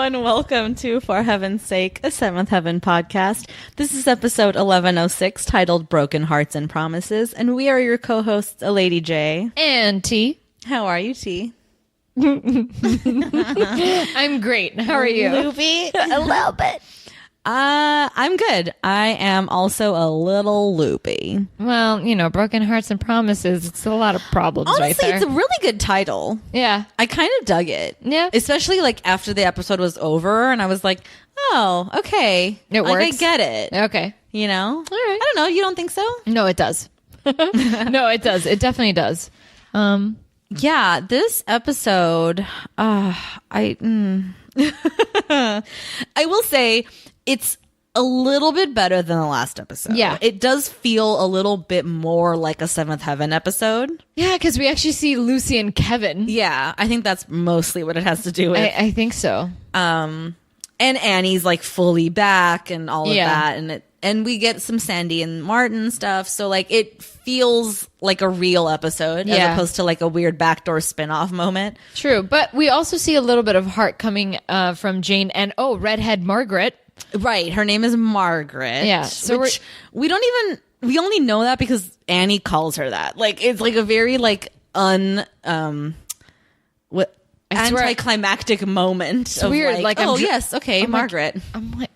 everyone. Welcome to For Heaven's Sake, a Seventh Heaven podcast. This is episode 1106, titled Broken Hearts and Promises, and we are your co-hosts, a Lady J. And T. How are you, T? I'm great. How are you? Loopy? A little bit. I'm good. I am also a little loopy. Well, you know, Broken Hearts and Promises, it's a lot of problems. Honestly, right there. It's a really good title. Yeah. I kind of dug it. Yeah. Especially like after the episode was over and I was like, oh, okay. It like, works. I get it. Okay. You know? All right. I don't know. You don't think so? No, it does. No, it does. It definitely does. Yeah, this episode, I will say it's a little bit better than the last episode. Yeah. It does feel a little bit more like a Seventh Heaven episode. Yeah, because we actually see Lucy and Kevin. Yeah, I think that's mostly what it has to do with. I think so. And Annie's like fully back and all of Yeah. that. And we get some Sandy and Martin stuff. So like it feels like a real episode as Yeah. opposed to like a weird backdoor spin-off moment. True. But we also see a little bit of heart coming from Jane and, redhead Margaret. Right. Her name is Margaret. Yeah. So which we only know that because Annie calls her that. Like it's like a very like anticlimactic moment. It's weird. Like, oh yes, okay, Margaret.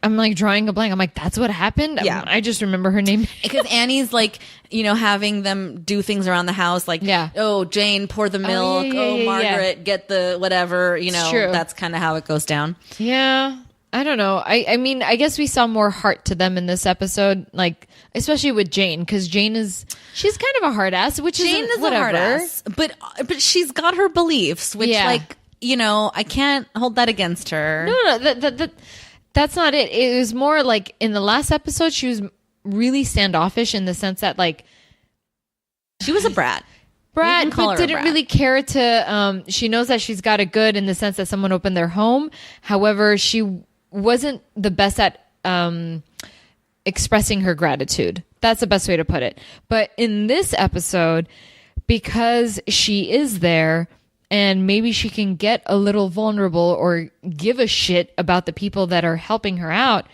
I'm like drawing a blank. I'm like, that's what happened? Yeah. I just remember her name. Because Annie's like, having them do things around the house, like, Yeah. oh, Jane, pour the milk. yeah, Margaret, get the whatever. true. That's kind of how it goes down. Yeah. I don't know. I mean, I guess we saw more heart to them in this episode, like especially with Jane, because she's kind of a hard ass, which Jane is whatever. a hard ass, but she's got her beliefs, which I can't hold that against her. No, that's not it. It was more like in the last episode, she was really standoffish in the sense that like she was a brat. But her a didn't brat. really care to. She knows that she's got it good in the sense that someone opened their home. However, she wasn't the best at expressing her gratitude. That's the best way to put it. But in this episode, because she is there and maybe she can get a little vulnerable or give a shit about the people that are helping her out,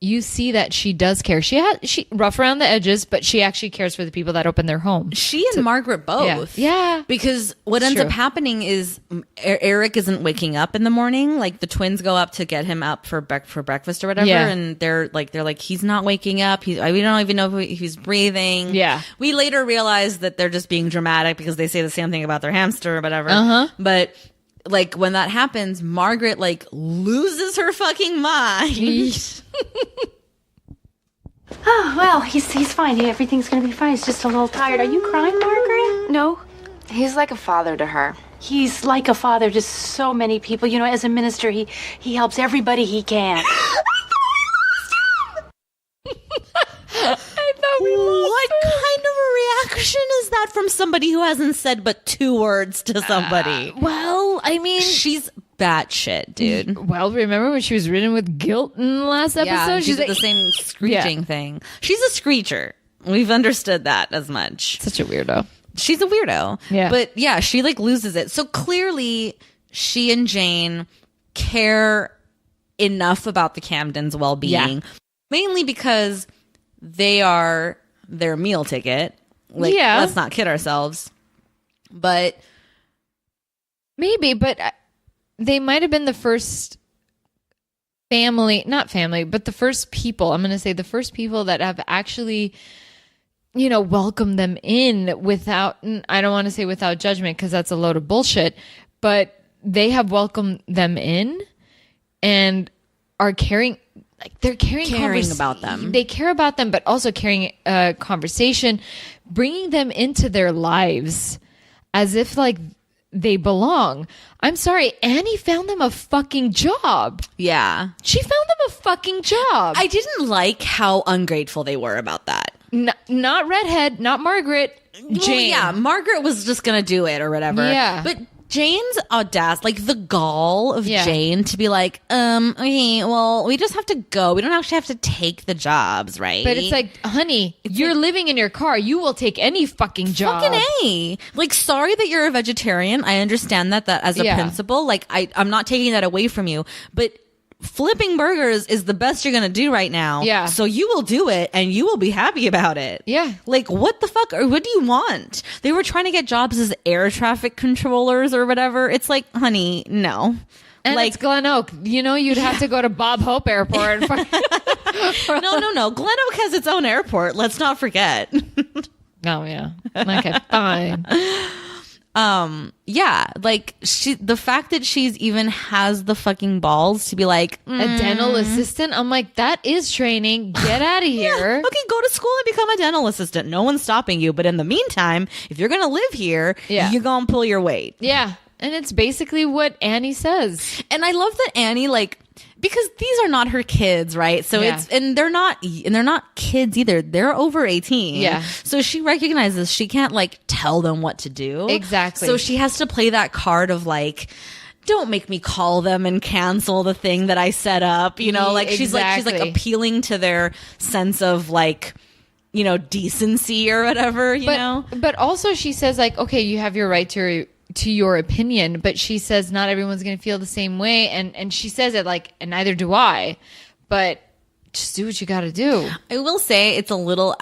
you see that she does care. She rough around the edges, but she actually cares for the people that open their home. She and Margaret both. Yeah. Because what ends up happening is Eric isn't waking up in the morning. Like the twins go up to get him up for breakfast or whatever. Yeah. And they're like, he's not waking up. We don't even know if he's breathing. Yeah. We later realize that they're just being dramatic because they say the same thing about their hamster or whatever. Uh-huh. But like when that happens, Margaret like loses her fucking mind. Oh, well, he's fine. Everything's going to be fine. He's just a little tired. Are you crying, Margaret? No? He's like a father to her. He's like a father to so many people. As a minister, he helps everybody he can. What kind of a reaction is that from somebody who hasn't said but 2 words to somebody? Well, I mean, She's batshit, dude. well, remember when she was ridden with guilt in the last episode? Yeah, she's like, the same screeching thing. She's a screecher. We've understood that as much. such a weirdo. She's a weirdo. Yeah. But yeah, she like loses it. So clearly she and Jane care enough about the Camdens' well-being. Yeah. Mainly because they are their meal ticket. Like, Yeah. let's not kid ourselves. But Maybe, but they might have been the first not family, but the first people, I'm going to say the first people that have actually, welcomed them in without, I don't want to say without judgment because that's a load of bullshit, but they have welcomed them in and are caring. Like they're caring about them. They care about them, but also carrying a conversation, bringing them into their lives as if like they belong. I'm sorry, Annie found them a fucking job. yeah. She found them a fucking job. I didn't like how ungrateful they were about that. Not redhead, not Margaret. Jane. Well, yeah, Margaret was just going to do it or whatever. Yeah. But Jane's audacity, like the gall of Yeah. Jane to be like, okay, well, we just have to go. We don't actually have to take the jobs, right? But it's like, honey, you're living in your car. You will take any fucking job. Fucking A. Like, sorry that you're a vegetarian. I understand that as a Yeah. principle. Like, I'm not taking that away from you. But flipping burgers is the best you're gonna do right now. Yeah. So you will do it and you will be happy about it. Yeah. Like, what the fuck? Or what do you want? They were trying to get jobs as air traffic controllers or whatever. It's like, honey, no. And like, it's Glen Oak. You know, you'd have to go to Bob Hope Airport. no. Glen Oak has its own airport. Let's not forget. Oh, yeah. Okay, fine. Yeah, like the fact that she's even has the fucking balls to be like A dental assistant? I'm like, that is training. Get out of here. yeah, okay, go to school and become a dental assistant. No one's stopping you. But in the meantime, if you're gonna live here, you're gonna pull your weight. Yeah. And it's basically what Annie says. And I love that Annie, like, because these are not her kids, right? So they're not kids either. They're over 18. Yeah. So she recognizes she can't like tell them what to do. Exactly. So she has to play that card of like, don't make me call them and cancel the thing that I set up. You know, like she's like appealing to their sense of like, you know, decency or whatever, you know? But also she says like, okay, you have your right to your opinion, but she says not everyone's going to feel the same way. And she says it like, and neither do I, but just do what you got to do. I will say it's a little,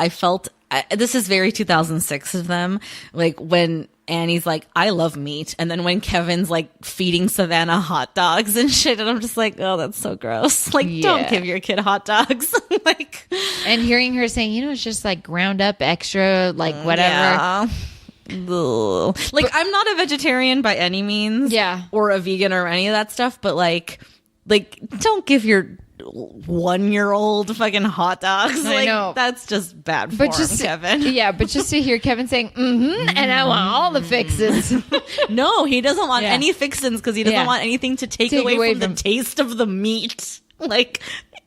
this is very 2006 of them. Like when Annie's like, I love meat. And then when Kevin's like feeding Savannah hot dogs and shit. And I'm just like, oh, that's so gross. Like, don't give your kid hot dogs. Like, and hearing her saying, you know, it's just like ground up extra, like whatever. Yeah. Like, I'm not a vegetarian by any means, or a vegan or any of that stuff, but like don't give your 1-year-old fucking hot dogs. I know. That's just bad form, Kevin. Yeah, but just to hear Kevin saying and I want all the fixins. No, he doesn't want any fixins because he doesn't want anything to take away from the taste of the meat. Like,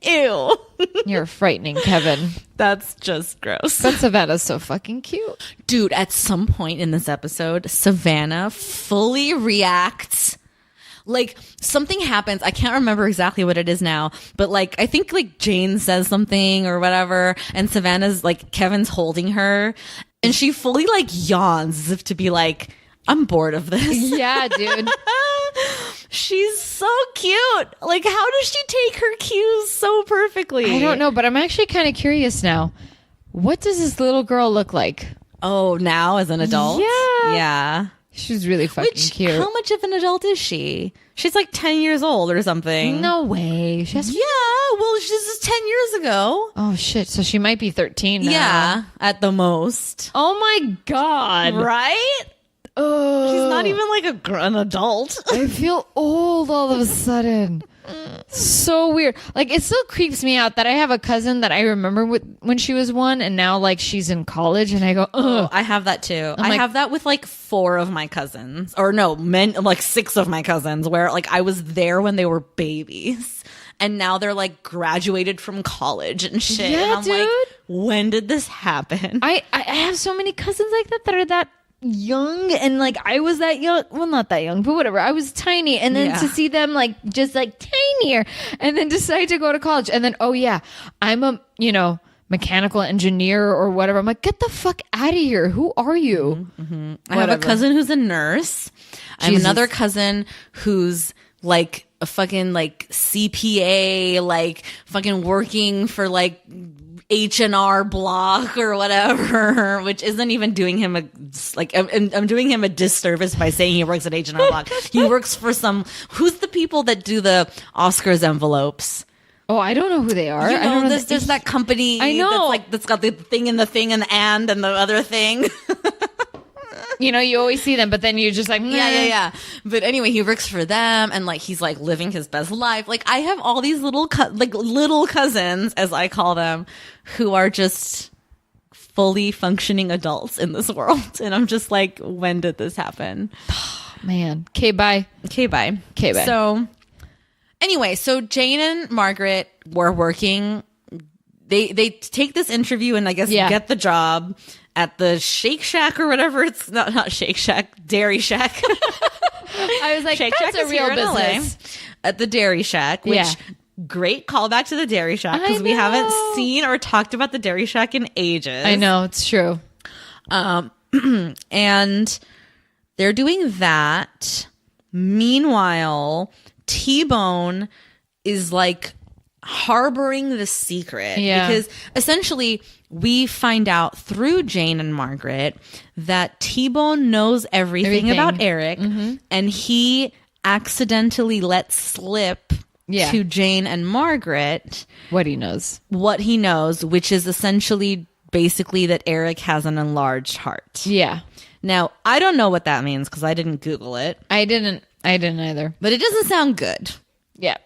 ew. You're frightening, Kevin. That's just gross. But Savannah's so fucking cute. Dude, at some point in this episode, Savannah fully reacts. Like, something happens. I can't remember exactly what it is now, but like, I think like Jane says something or whatever, and Savannah's like, Kevin's holding her, and she fully like yawns as if to be like, I'm bored of this. Yeah, dude. She's so cute. Like, how does she take her cues so perfectly? I don't know, but I'm actually kind of curious now. What does this little girl look like? Oh, now as an adult? Yeah. Yeah. She's really fucking cute. How much of an adult is she? She's like 10 years old or something. No way. Well, this is 10 years ago. Oh, shit. So she might be 13 now. Yeah, at the most. Oh, my God. Right? Oh. She's not even like an adult. I feel old all of a sudden. So weird. Like, it still creeps me out that I have a cousin that I remember when she was 1 and now like she's in college and I go, ugh. Oh, I have that too. I have that with like 4 of my cousins, or no, like 6 of my cousins, where like I was there when they were babies and now they're like graduated from college and shit. Yeah, and I'm dude. like, when did this happen? I have so many cousins like that are that young, and like I was that young, well, not that young, but whatever, I was tiny, and then to see them like just like tinier and then decide to go to college, and then oh yeah, I'm a mechanical engineer or whatever. I'm like, get the fuck out of here. Who are you? Mm-hmm. I have a cousin who's a nurse. I have another cousin who's like a fucking like CPA, like fucking working for like H&R Block or whatever, which isn't even doing him I'm doing him a disservice by saying he works at H&R Block. He works for who's the people that do the Oscars envelopes? Oh, I don't know who they are. You know, I don't know. there's that company. I know. That's got the thing and the thing and the other thing. You know, you always see them, but then you're just like, yeah. But anyway, he works for them, and like he's like living his best life. Like I have all these little cousins, as I call them, who are just fully functioning adults in this world, and I'm just like, when did this happen? Man. Okay, bye. So anyway, so Jane and Margaret were working. They take this interview and I guess get the job at the Shake Shack or whatever. It's not Shake Shack, Dairy Shack. I was like, Shake that's Shack a real business. At the Dairy Shack, which great callback to the Dairy Shack because we haven't seen or talked about the Dairy Shack in ages. I know, it's true. And they're doing that. Meanwhile, T-Bone is like harboring the secret. Yeah. Because essentially we find out through Jane and Margaret that T-Bone knows everything about Eric, and he accidentally lets slip to Jane and Margaret what he knows, which is essentially basically that Eric has an enlarged heart. Yeah. Now, I don't know what that means because I didn't Google it. I didn't either. But it doesn't sound good. Yeah.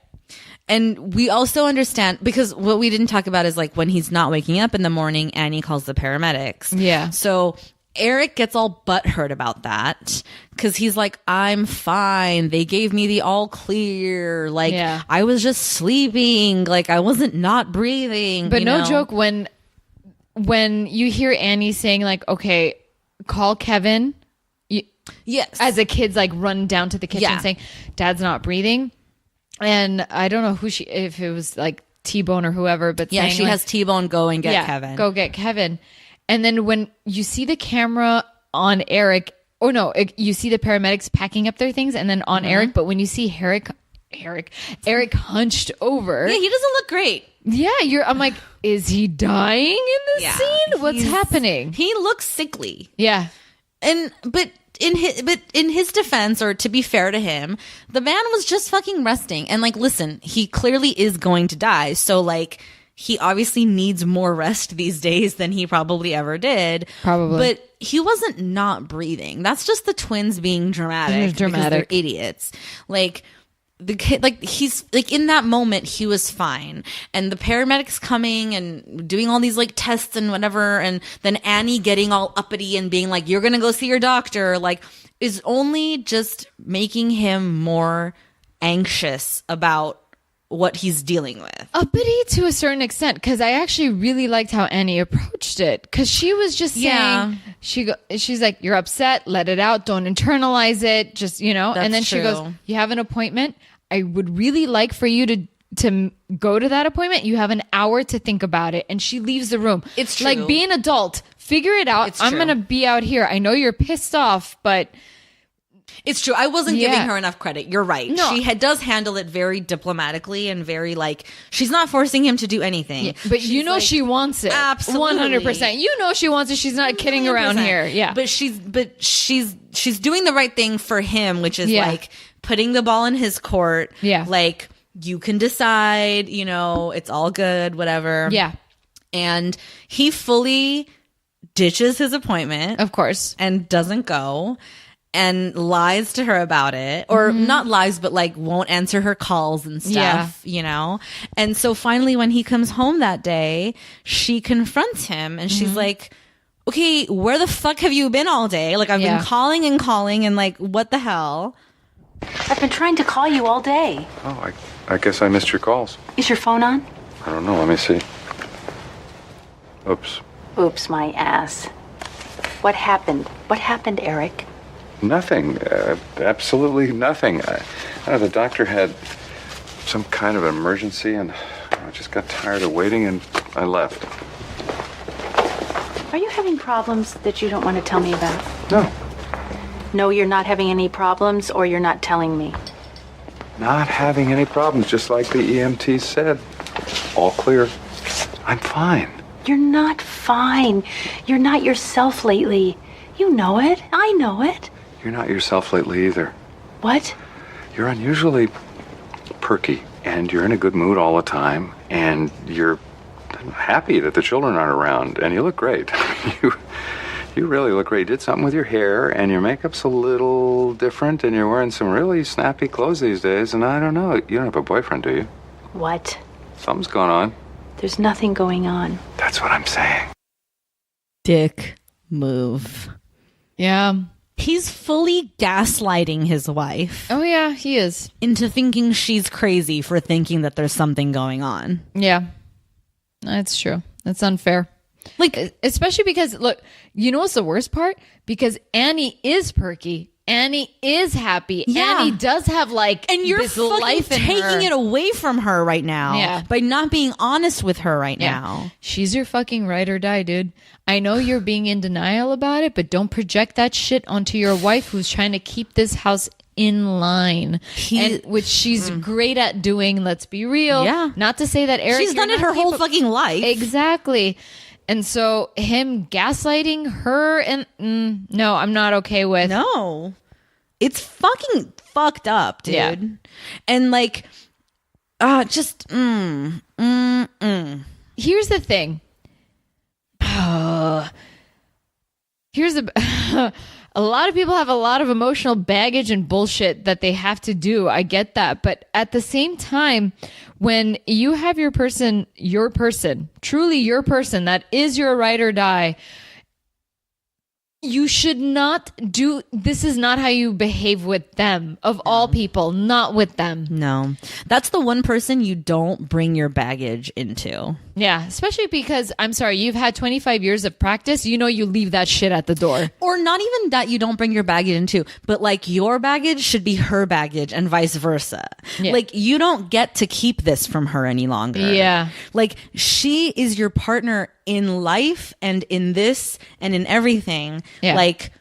And we also understand, because what we didn't talk about is like when he's not waking up in the morning, Annie calls the paramedics. Yeah. So Eric gets all butthurt about that because he's like, I'm fine. They gave me the all clear. Like, I was just sleeping. Like, I wasn't not breathing. But no joke, when you hear Annie saying like, okay, call Kevin. Yes. As a kid's like run down to the kitchen saying, Dad's not breathing. And I don't know if it was like T-Bone or whoever, but saying she like, has T-Bone, go and get Kevin. Go get Kevin. And then when you see the camera on Eric, you see the paramedics packing up their things and then on Eric, but when you see Eric hunched over. Yeah, he doesn't look great. Yeah, I'm like, is he dying in this scene? What's happening? He looks sickly. Yeah. But in his defense, or to be fair to him, the man was just fucking resting. And like, listen, he clearly is going to die. So like, he obviously needs more rest these days than he probably ever did. Probably. But he wasn't not breathing. That's just the twins being dramatic. Because they're idiots. Like, the kid, like, he's like, in that moment he was fine, and the paramedics coming and doing all these like tests and whatever, and then Annie getting all uppity and being like, you're gonna go see your doctor, like, is only just making him more anxious about what he's dealing with. Uppity to a certain extent, because I actually really liked how Annie approached it, because she was just saying, she's like, you're upset, let it out, don't internalize it, just, and then she goes, you have an appointment, I would really like for you to go to that appointment. You have an hour to think about it. And she leaves the room. It's true. Like, be an adult, figure it out. I'm going to be out here. I know you're pissed off, but it's true. I wasn't giving her enough credit. You're right. No. She does handle it very diplomatically and very like, she's not forcing him to do anything. Yeah, but she's like, she wants it. Absolutely. 100%. She wants it. She's not kidding 100%. Around here. Yeah. But she's doing the right thing for him, which is like putting the ball in his court. Yeah. Like, you can decide, it's all good, whatever. Yeah. And he fully ditches his appointment. Of course. And doesn't go. And lies to her about it, or not lies, but like won't answer her calls and stuff, And so finally, when he comes home that day, she confronts him and she's like, okay, where the fuck have you been all day? Like, I've been calling and like, what the hell? I've been trying to call you all day. Oh, I guess I missed your calls. Is your phone on? I don't know. Let me see. Oops. Oops, my ass. What happened? What happened, Eric? Nothing. Absolutely nothing. The doctor had some kind of emergency, and I just got tired of waiting, and I left. Are you having problems that you don't want to tell me about? No. No, you're not having any problems, or you're not telling me? Not having any problems, just like the EMT said. All clear. I'm fine. You're not fine. You're not yourself lately. You know it. I know it. You're not yourself lately either. What? You're unusually perky, and you're in a good mood all the time, and you're happy that the children aren't around, and you look great. You really look great. You did something with your hair, and your makeup's a little different, and you're wearing some really snappy clothes these days, and I don't know. You don't have a boyfriend, do you? What? Something's going on. There's nothing going on. That's what I'm saying. Dick move. Yeah. He's fully gaslighting his wife. Oh, yeah, he is. Into thinking she's crazy for thinking that there's something going on. Yeah. That's true. That's unfair. Like, especially because, look, you know what's the worst part? Because Annie is perky. Annie is happy. Yeah. Annie does have like, and you're this fucking life in taking her. it away from her right now. Yeah. By not being honest with her right now. She's your fucking ride or die, dude. I know you're being in denial about it, but don't project that shit onto your wife who's trying to keep this house in line, which she's great at doing. Let's be real. Yeah. Not to say that Eric, She's done it her whole fucking life. Exactly. And so him gaslighting her, and no, I'm not okay with. No, it's fucking fucked up, dude. Yeah. And like, Here's the thing. Here's a lot of people have a lot of emotional baggage and bullshit that they have to do. I get that. But at the same time, when you have your person, truly your person, that is your ride or die, you should not do, this is not how you behave with them, of all people, not with them. No, that's the one person you don't bring your baggage into. Yeah, especially because, I'm sorry, you've had 25 years of practice, you leave that shit at the door. Or not even that you don't bring your baggage into, but like your baggage should be her baggage and vice versa. Yeah. Like you don't get to keep this from her any longer. Yeah. Like she is your partner in life and in this and in everything. Yeah. Like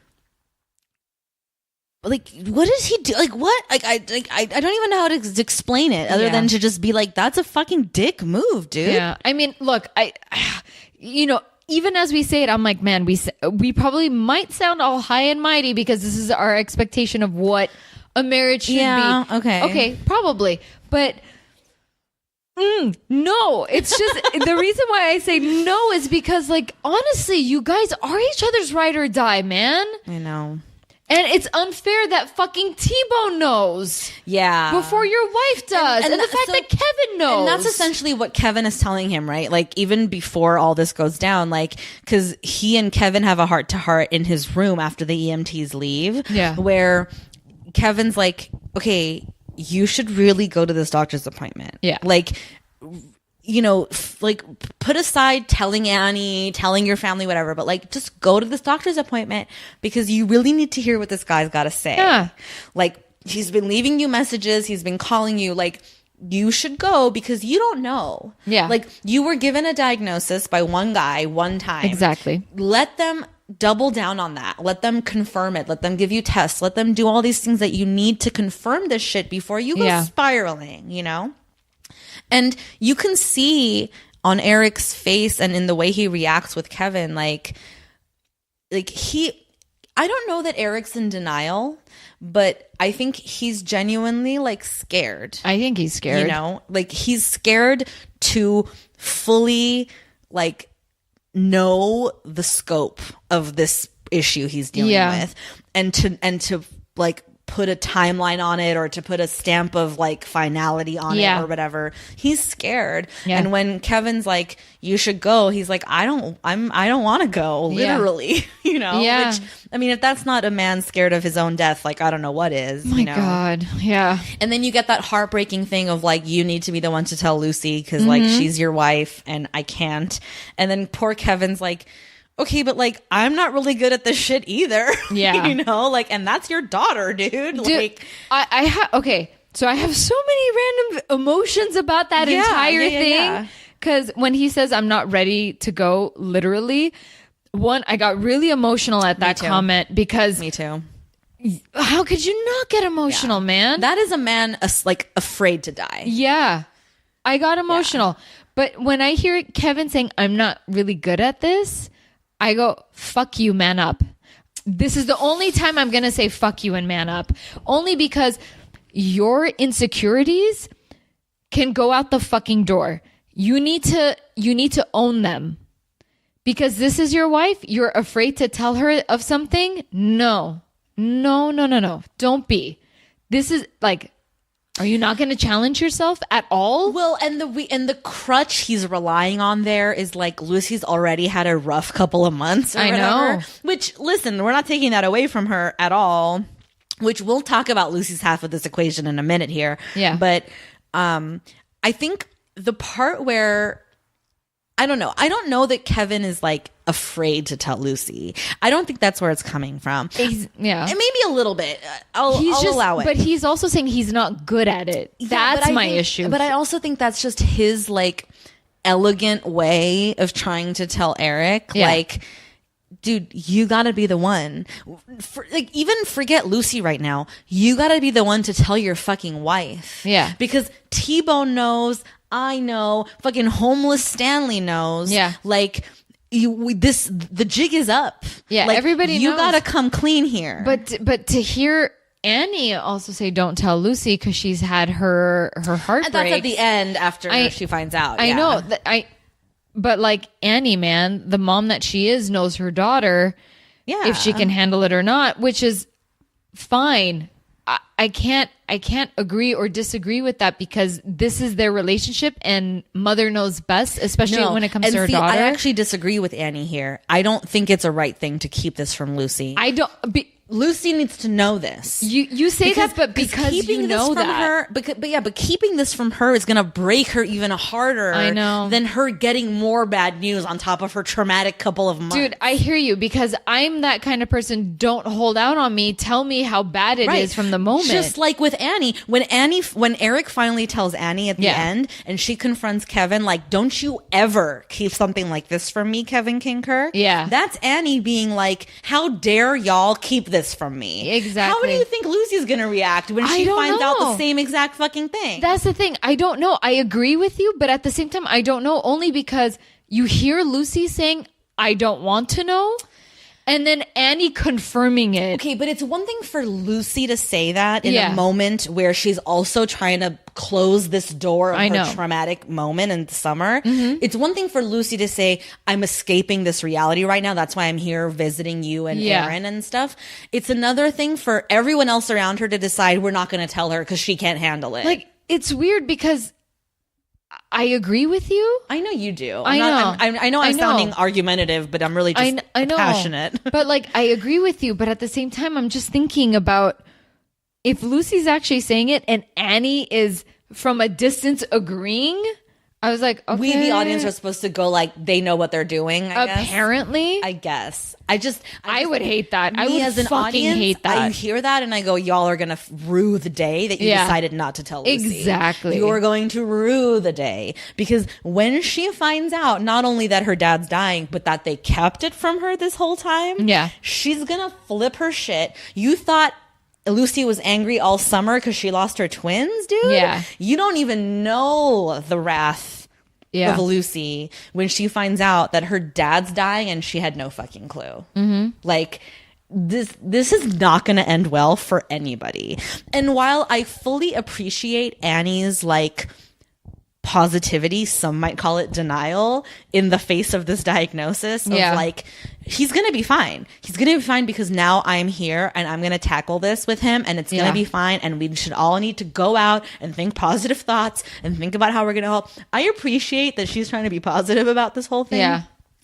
what does he do? Like what? Like I don't even know how to explain it other than to just be like, that's a fucking dick move, dude. Yeah. I mean, look, even as we say it, I'm like, man, we probably might sound all high and mighty because this is our expectation of what a marriage should be. Okay, probably. But no, it's just the reason why I say no is because, like, honestly, you guys are each other's ride or die, man. I know. And it's unfair that fucking T-Bone knows. Yeah. Before your wife does. And the fact that Kevin knows. And that's essentially what Kevin is telling him, right? Like, even before all this goes down, like, because he and Kevin have a heart-to-heart in his room after the EMTs leave. Yeah. Where Kevin's like, okay, you should really go to this doctor's appointment. Yeah. Like, like put aside telling Annie, telling your family, whatever, but like just go to this doctor's appointment because you really need to hear what this guy's got to say. Yeah. Like he's been leaving you messages, he's been calling you, like you should go because you don't know. Yeah. Like you were given a diagnosis by one guy one time. Exactly. Let them double down on that. Let them confirm it. Let them give you tests. Let them do all these things that you need to confirm this shit before you go spiraling, And you can see on Eric's face and in the way he reacts with Kevin, like I don't know that Eric's in denial, but I think he's genuinely like scared. I think he's scared. Like he's scared to fully like know the scope of this issue he's dealing with and to like put a timeline on it or to put a stamp of like finality on it or whatever. He's scared. And when Kevin's like, you should go, he's like, I don't want to go, literally. Which, I mean, if that's not a man scared of his own death, like I don't know what is. My God. Yeah. And then you get that heartbreaking thing of like, you need to be the one to tell Lucy because like she's your wife and I can't. And then poor Kevin's like, okay, but like I'm not really good at this shit either. Yeah. Like, and that's your daughter, dude. Like I have okay. So I have so many random emotions about that entire thing. Because when he says I'm not ready to go, literally, one, I got really emotional at that comment because me too. How could you not get emotional, man? That is a man like afraid to die. Yeah. I got emotional. But when I hear Kevin saying I'm not really good at this, I go, fuck you, man up. This is the only time I'm going to say fuck you and man up. Only because your insecurities can go out the fucking door. You need to own them. Because this is your wife. You're afraid to tell her of something? No. Don't be. This is like, are you not going to challenge yourself at all? Well, and the crutch he's relying on there is like Lucy's already had a rough couple of months. I know. Which, listen, we're not taking that away from her at all. Which we'll talk about Lucy's half of this equation in a minute here. Yeah. But I think the part where I don't know that Kevin is like afraid to tell Lucy. I don't think that's where it's coming from. Yeah. And maybe a little bit. I'll allow it. But he's also saying he's not good at it. That's my issue. But I also think that's just his like elegant way of trying to tell Eric, like, dude, you gotta be the one. Even forget Lucy right now. You gotta be the one to tell your fucking wife. Yeah. Because T-Bone knows, I know, fucking homeless Stanley knows. Yeah. Like, the jig is up. Yeah, like, everybody you knows. gotta come clean here. But to hear Annie also say, "Don't tell Lucy," because she's had her heartbreak. And that's at the end after she finds out. I yeah. know that but like Annie, man, the mom that she is knows her daughter. Yeah. If she can handle it or not, which is fine. I can't agree or disagree with that because this is their relationship and mother knows best, especially when it comes to her daughter. I actually disagree with Annie here. I don't think it's a right thing to keep this from Lucy. Lucy needs to know this. You say that, but because you know that. But keeping this from her is going to break her even harder. I know. Than her getting more bad news on top of her traumatic couple of months. Dude, I hear you because I'm that kind of person. Don't hold out on me. Tell me how bad it is from the moment. Just like with Annie, when Eric finally tells Annie at the end, and she confronts Kevin, like, "Don't you ever keep something like this from me, Kevin Kinker?" Yeah, that's Annie being like, "How dare y'all keep this from me?" Exactly. How do you think Lucy's gonna react when she finds out the same exact fucking thing? That's the thing. I don't know. I agree with you, but at the same time, I don't know only because you hear Lucy saying, "I don't want to know." And then Annie confirming it. Okay, but it's one thing for Lucy to say that in a moment where she's also trying to close this door of her traumatic moment in the summer. Mm-hmm. It's one thing for Lucy to say, "I'm escaping this reality right now. That's why I'm here visiting you and Aaron and stuff." It's another thing for everyone else around her to decide we're not going to tell her because she can't handle it. Like, it's weird because I agree with you. I know you do. I know I'm sounding argumentative, but I'm really just I know. passionate. But like, I agree with you. But at the same time, I'm just thinking about if Lucy's actually saying it and Annie is from a distance agreeing. I was like, okay. We, the audience, are supposed to go like they know what they're doing. Apparently, I guess. I would hate that. I would as an fucking audience, hate that. I hear that and I go, y'all are gonna rue the day that you decided not to tell Lucy. Exactly. You're going to rue the day because when she finds out not only that her dad's dying, but that they kept it from her this whole time. Yeah, she's gonna flip her shit. You thought Lucy was angry all summer because she lost her twins, dude? Yeah. You don't even know the wrath of Lucy when she finds out that her dad's dying and she had no fucking clue. Mm-hmm. Like, this is not going to end well for anybody. And while I fully appreciate Annie's, like, positivity, some might call it denial, in the face of this diagnosis of like, he's gonna be fine. He's gonna be fine because now I'm here and I'm gonna tackle this with him and it's gonna be fine, and we should all need to go out and think positive thoughts and think about how we're gonna help. I appreciate that she's trying to be positive about this whole thing. Yeah.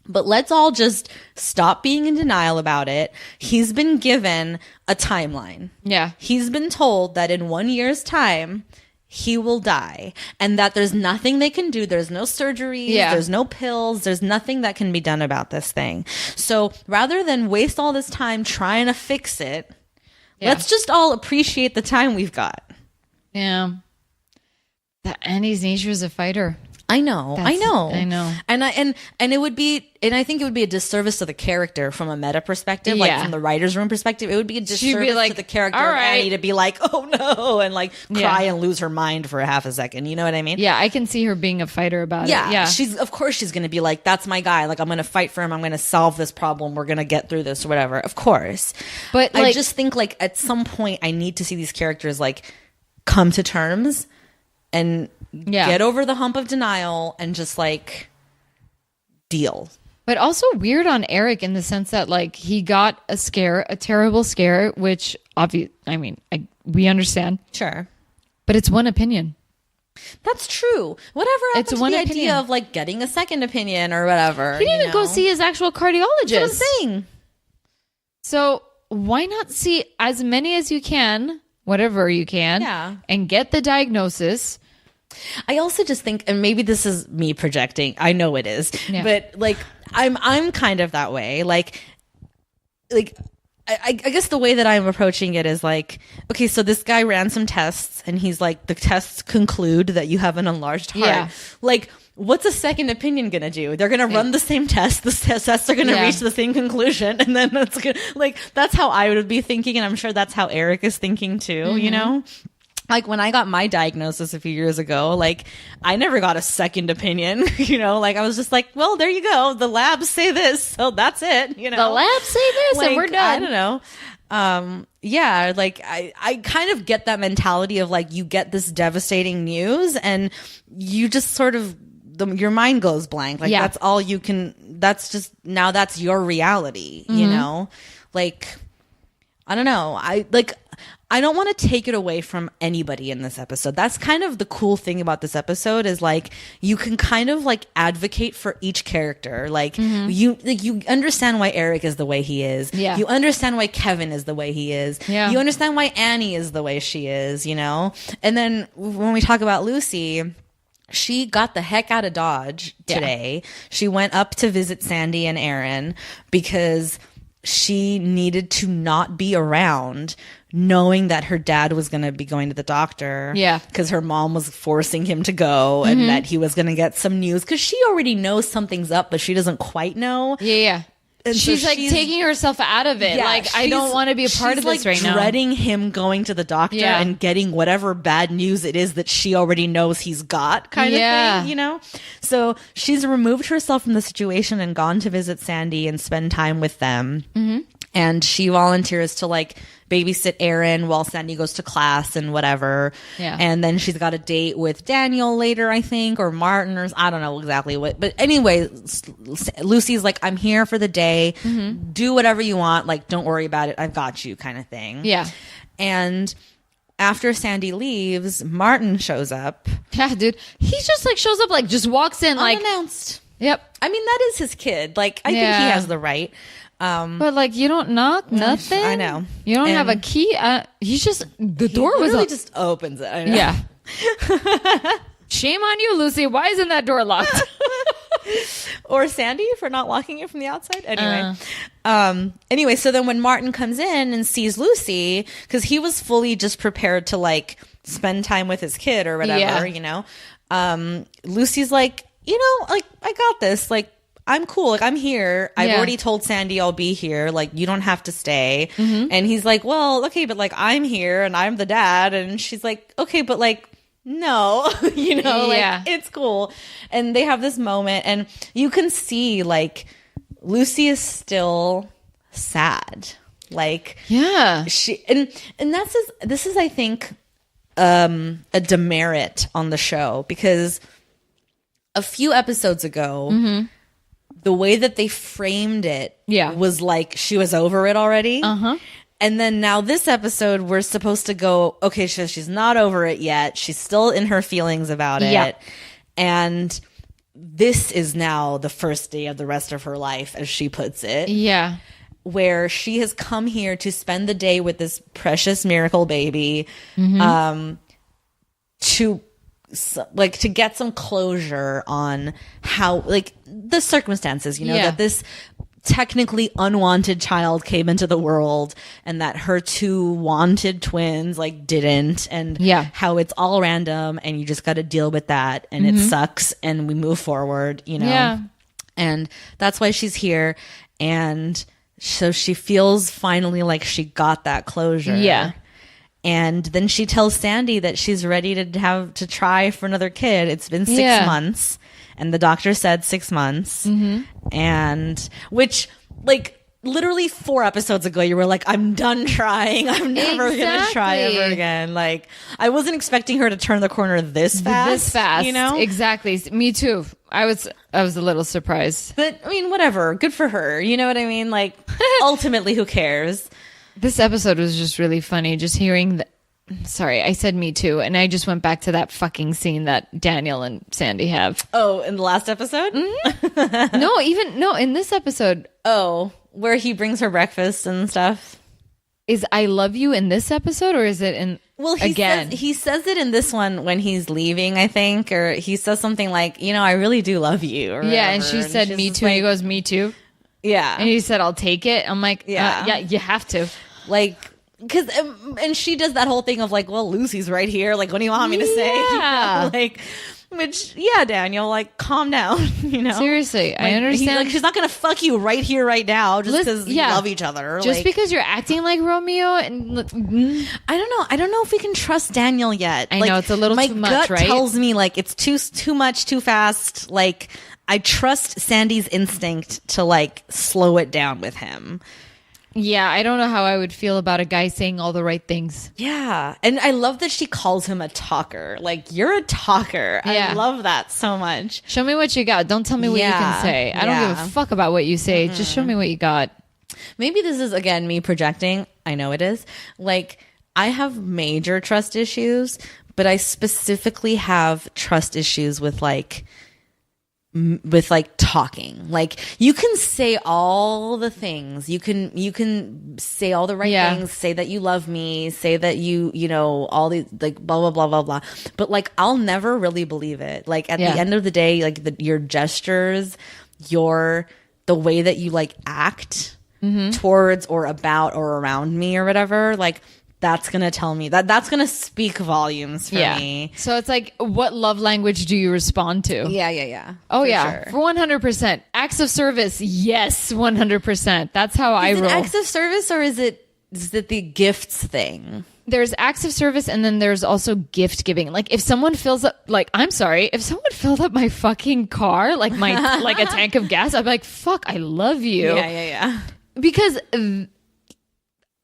But let's all just stop being in denial about it. He's been given a timeline. Yeah. He's been told that in 1 year's time he will die, and that there's nothing they can do. There's no surgeries. There's no pills. There's nothing that can be done about this thing. So rather than waste all this time trying to fix it, let's just all appreciate the time we've got. Yeah. Annie's nature is a fighter. I know. And it would be, and I think it would be a disservice to the character from a meta perspective, like from the writer's room perspective. It would be a disservice to the character of Annie to be like, "Oh no," and like cry and lose her mind for a half a second. You know what I mean? Yeah, I can see her being a fighter about it. Yeah, of course she's going to be like, "That's my guy. Like, I'm going to fight for him. I'm going to solve this problem. We're going to get through this or whatever." Of course, but I just think like at some point I need to see these characters like come to terms and get over the hump of denial and just like deal. But also weird on Eric in the sense that like he got a terrible scare, which we understand. Sure. But it's one opinion. That's true. Whatever happened to the idea of like getting a second opinion or whatever. He didn't even go see his actual cardiologist. That's what I'm saying. So why not see as many as you can, whatever you can, and get the diagnosis. I also just think, and maybe this is me projecting, I know it is, but like I'm kind of that way. Like I guess the way that I'm approaching it is like, okay, so this guy ran some tests and he's like, the tests conclude that you have an enlarged heart. Like, what's a second opinion gonna do? They're gonna run the same test. The tests are gonna reach the same conclusion, and then that's good. Like, that's how I would be thinking, and I'm sure that's how Eric is thinking too. You know, like when I got my diagnosis a few years ago, like I never got a second opinion. You know, like I was just like, well, there you go. The labs say this, so that's it. You know, The labs say this, like, and we're done. I don't know. Yeah, like I kind of get that mentality of like you get this devastating news and you just sort of your mind goes blank. Like that's all you can. That's just now that's your reality. You know, like I don't know. I don't want to take it away from anybody in this episode. That's kind of the cool thing about this episode is like you can kind of like advocate for each character. Like you understand why Eric is the way he is. Yeah. You understand why Kevin is the way he is. Yeah. You understand why Annie is the way she is, you know? And then when we talk about Lucy, she got the heck out of Dodge today. Yeah. She went up to visit Sandy and Aaron because she needed to not be around knowing that her dad was going to be going to the doctor. Yeah. Because her mom was forcing him to go and that he was going to get some news because she already knows something's up, but she doesn't quite know. Yeah. And she's so like taking herself out of it. Yeah, like, I don't want to be a part of this right now. Dreading him going to the doctor and getting whatever bad news it is that she already knows he's got kind of thing, you know? So she's removed herself from the situation and gone to visit Sandy and spend time with them. And she volunteers to like babysit Aaron while Sandy goes to class and whatever. Yeah. And then she's got a date with Daniel later, I think, or Martin, or I don't know exactly what. But anyway, Lucy's like, I'm here for the day. Do whatever you want. Like, don't worry about it. I've got you kind of thing. Yeah. And after Sandy leaves, Martin shows up. Yeah, dude. He just like shows up, like just walks in like unannounced. Yep. I mean, that is his kid. Like, I think he has the right. But like you don't knock nothing. I know. You don't have a key. He's just the door was up. Just opens it. I know. Yeah. Shame on you, Lucy. Why isn't that door locked? Or Sandy for not locking it from the outside. Anyway, so then when Martin comes in and sees Lucy, because he was fully just prepared to like spend time with his kid or whatever, you know, Lucy's like, you know, like I got this, like. I'm cool. Like, I'm here. I've already told Sandy I'll be here. Like, you don't have to stay. And he's like, well, okay, but like, I'm here and I'm the dad. And she's like, okay, but like, no, you know, like, it's cool. And they have this moment and you can see like Lucy is still sad. Like, she, and this is, I think, a demerit on the show because a few episodes ago, the way that they framed it was like she was over it already. And then now this episode, we're supposed to go, okay, she's not over it yet. She's still in her feelings about it. And this is now the first day of the rest of her life, as she puts it. Yeah. Where she has come here to spend the day with this precious miracle baby, to get some closure on how, like, the circumstances, you know, that this technically unwanted child came into the world and that her two wanted twins, like, didn't, and how it's all random and you just got to deal with that and it sucks and we move forward, you know? And that's why she's here. And so she feels finally like she got that closure. Yeah. And then she tells Sandy that she's ready to try for another kid. It's been 6 months, and the doctor said 6 months. And which, like, literally 4 episodes ago, you were like, "I'm done trying. I'm never gonna try ever again." Like, I wasn't expecting her to turn the corner this fast. You know, exactly. Me too. I was a little surprised, but I mean, whatever. Good for her. You know what I mean? Like, ultimately, who cares? This episode was just really funny. Just hearing sorry, I said me too. And I just went back to that fucking scene that Daniel and Sandy have. Oh, in the last episode? No, in this episode. Oh, where he brings her breakfast and stuff. Is I love you in this episode or is it in he says it in this one when he's leaving, I think, or he says something like, you know, I really do love you. Or whatever. And she said me too. Like, he goes, me too. Yeah. And he said, I'll take it. I'm like, yeah, you have to. Like, because, and she does that whole thing of like, well, Lucy's right here. Like, what do you want me to say? You know? Like, Which, yeah, Daniel, like, calm down, you know? Seriously, I understand. She's not going to fuck you right here, right now, just because you love each other. Just because you're acting like Romeo and... I don't know. I don't know if we can trust Daniel yet. I know, it's a little too much, right? My gut tells me, like, it's too much, too fast. Like, I trust Sandy's instinct to, like, slow it down with him. Yeah, I don't know how I would feel about a guy saying all the right things. Yeah. And I love that she calls him a talker. Like, you're a talker. Yeah. I love that so much. Show me what you got. Don't tell me what you can say. I don't give a fuck about what you say. Just show me what you got. Maybe this is, again, me projecting. I know it is. Like, I have major trust issues, but I specifically have trust issues with, like, talking. Like, you can say all the things, you can say all the right things, say that you love me, say that you know, all these, like, blah blah blah blah blah, but, like, I'll never really believe it. Like, at the end of the day, like, your gestures, the way that you, like, act towards or about or around me or whatever, like, that's gonna tell me that's gonna speak volumes for me. So it's like, what love language do you respond to? Yeah. Oh, for 100%. Acts of service, yes, 100%. That's how I roll. Is it acts of service, or is it the gifts thing? There's acts of service, and then there's also gift giving. Like, if someone fills up, like, I'm sorry, if someone filled up my fucking car, like like a tank of gas, I'd be like, fuck, I love you. Yeah. Because...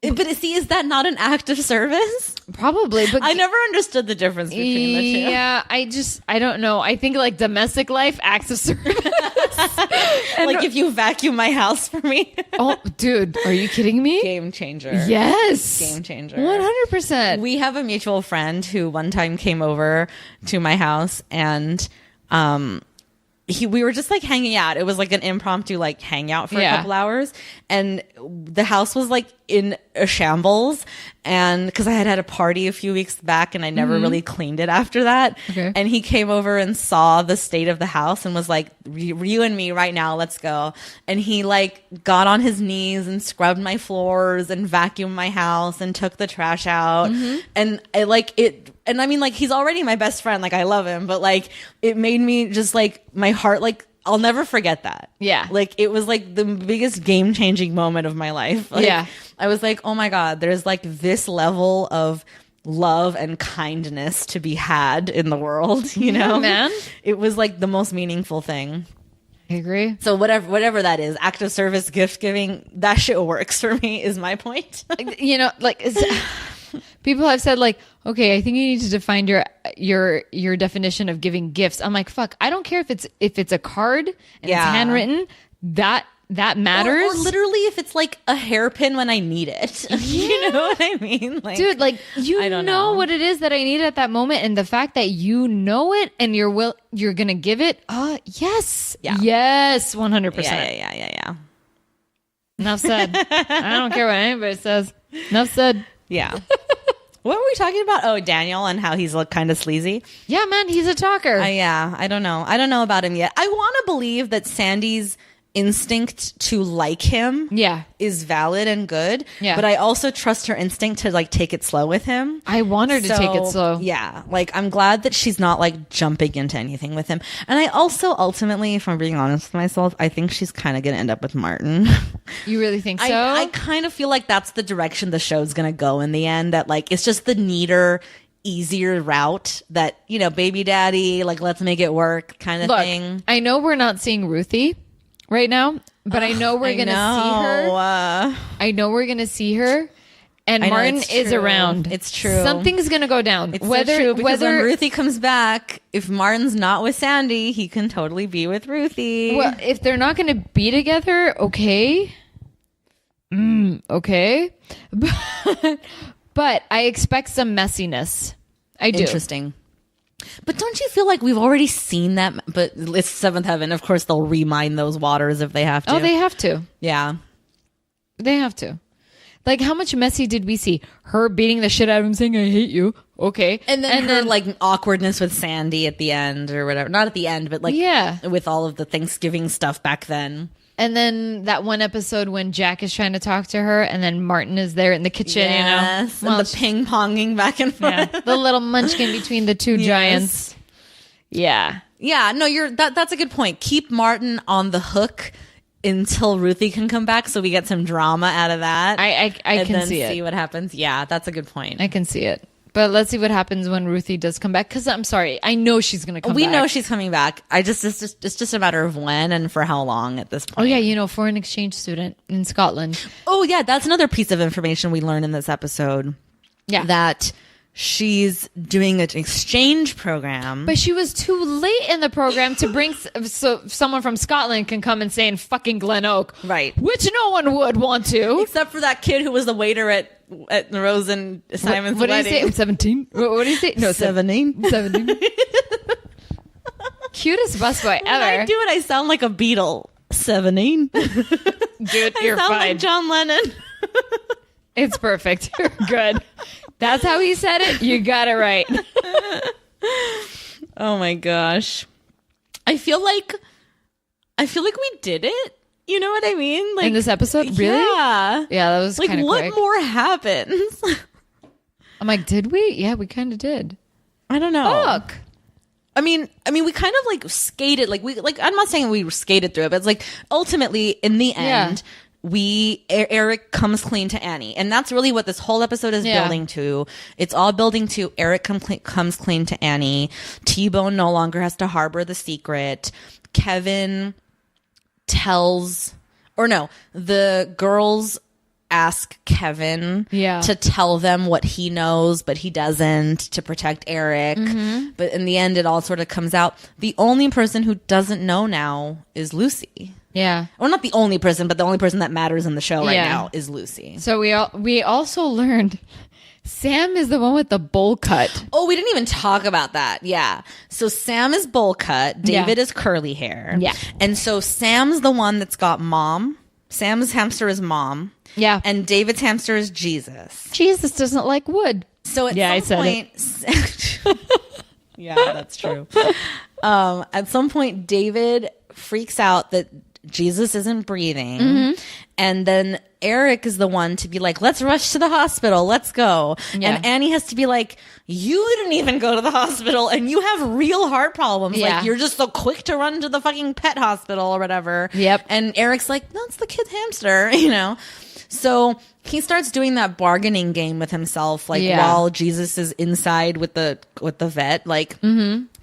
But see, is that not an act of service? Probably, but I never understood the difference between the two. Yeah, I don't know. I think, like, domestic life, acts of service. Like, if you vacuum my house for me. Oh, dude, are you kidding me? Game changer. Yes. Game changer. 100%. We have a mutual friend who one time came over to my house, and we were just, like, hanging out. It was like an impromptu, like, hangout for a couple hours, and the house was, like, in a shambles, and because I had a party a few weeks back and I never really cleaned it after that. And he came over and saw the state of the house and was like, you and me right now, let's go. And he, like, got on his knees and scrubbed my floors and vacuumed my house and took the trash out. And and I mean, like, he's already my best friend. Like, I love him, but, like, it made me just, like, my heart, like, I'll never forget that. Yeah. Like, it was, like, the biggest game-changing moment of my life. Like, yeah. I was like, oh my God, there's, like, this level of love and kindness to be had in the world, you know? Yeah, man. It was, like, the most meaningful thing. I agree. So whatever that is, act of service, gift giving, that shit works for me, is my point. You know, like... People have said, like, okay, I think you need to define your definition of giving gifts. I'm like, fuck, I don't care if it's a card and it's handwritten. That matters. Or literally if it's, like, a hairpin when I need it. You know what I mean? Like, dude, like, I don't know what it is that I need at that moment, and the fact that you know it and you're gonna give it. Yes, yes, 100%. Yeah. Enough said. I don't care what anybody says. Enough said. Yeah. What were we talking about? Oh, Daniel and how he's, like, kind of sleazy. Yeah, man, he's a talker. Yeah, I don't know. I don't know about him yet. I want to believe that Sandy's instinct to like him is valid and good. Yeah. But I also trust her instinct to, like, take it slow with him. I want her to take it slow. Yeah. Like, I'm glad that she's not, like, jumping into anything with him. And I also ultimately, if I'm being honest with myself, I think she's kind of going to end up with Martin. You really think so? I kind of feel like that's the direction the show's going to go in the end. That, like, it's just the neater, easier route that, you know, baby daddy, like, let's make it work kind of thing. I know we're not seeing Ruthie right now, but I know we're going to see her. I know we're going to see her. And Martin is around. It's true. Something's going to go down. It's so true, because when Ruthie comes back, if Martin's not with Sandy, he can totally be with Ruthie. Well, if they're not going to be together, okay. Okay. But I expect some messiness. I do. Interesting. But don't you feel like we've already seen that? But it's Seventh Heaven. Of course, they'll remine those waters if they have to. Oh, they have to. Yeah. They have to. Like, how much messy did we see? Her beating the shit out of him, saying, I hate you. Okay. And then like, awkwardness with Sandy at the end or whatever. Not at the end, but, like, with all of the Thanksgiving stuff back then. And then that one episode when Jack is trying to talk to her, and then Martin is there in the kitchen, you know? And the ping-ponging back and forth. Yeah. The little munchkin between the two giants. Yeah. Yeah, no, that's a good point. Keep Martin on the hook until Ruthie can come back, so we get some drama out of that. I and can then see what happens. Yeah, that's a good point. I can see it. But let's see what happens when Ruthie does come back. Because I'm sorry, I know she's going to come back. We know she's coming back. It's just a matter of when and for how long at this point. Oh, yeah, foreign exchange student in Scotland. Oh, yeah, that's another piece of information we learned in this episode. Yeah. That she's doing an exchange program. But she was too late in the program to bring so someone from Scotland can come and stay in fucking Glen Oak. Right. Which no one would want to. Except for that kid who was the waiter at Rose and Simon's what wedding. What did you say? 17? What did you say? No, 17. 17. Cutest busboy ever. When I do it, I sound like a Beatle. 17. Dude, you're I sound fine. like John Lennon. It's perfect. You're good. That's how he said it. You got it right. Oh my gosh. I feel like we did it. You know what I mean? Like in this episode? Really? Yeah. Yeah, that was like kind of what quick. more happens? I'm like, did we? Yeah, we kind of did. I don't know. Fuck. I mean, we kind of like skated. I'm not saying we skated through it, but it's like ultimately in the end, Eric comes clean to Annie, and that's really what this whole episode is building to. It's all building to Eric comes clean to Annie. T-Bone no longer has to harbor the secret. Kevin the girls ask Kevin to tell them what he knows, but he doesn't, to protect Eric. Mm-hmm. But in the end, it all sort of comes out. The only person who doesn't know now is Lucy. Yeah. Well, not the only person, but the only person that matters in the show right Yeah. now is Lucy. So we also learned Sam is the one with the bowl cut. Oh, we didn't even talk about that. Yeah. So Sam is bowl cut. David is curly hair. Yeah. And so Sam's the one that's got mom. Sam's hamster is mom. Yeah. And David's hamster is Jesus. Jesus doesn't like wood. So at I some said point, yeah, that's true. At some point, David freaks out that Jesus isn't breathing. Mm-hmm. And then Eric is the one to be like, let's rush to the hospital. Let's go. Yeah. And Annie has to be like, you didn't even go to the hospital and you have real heart problems. Yeah. Like, you're just so quick to run to the fucking pet hospital or whatever. Yep. And Eric's like, that's the kid's hamster, So he starts doing that bargaining game with himself, like while Jesus is inside with the vet. Like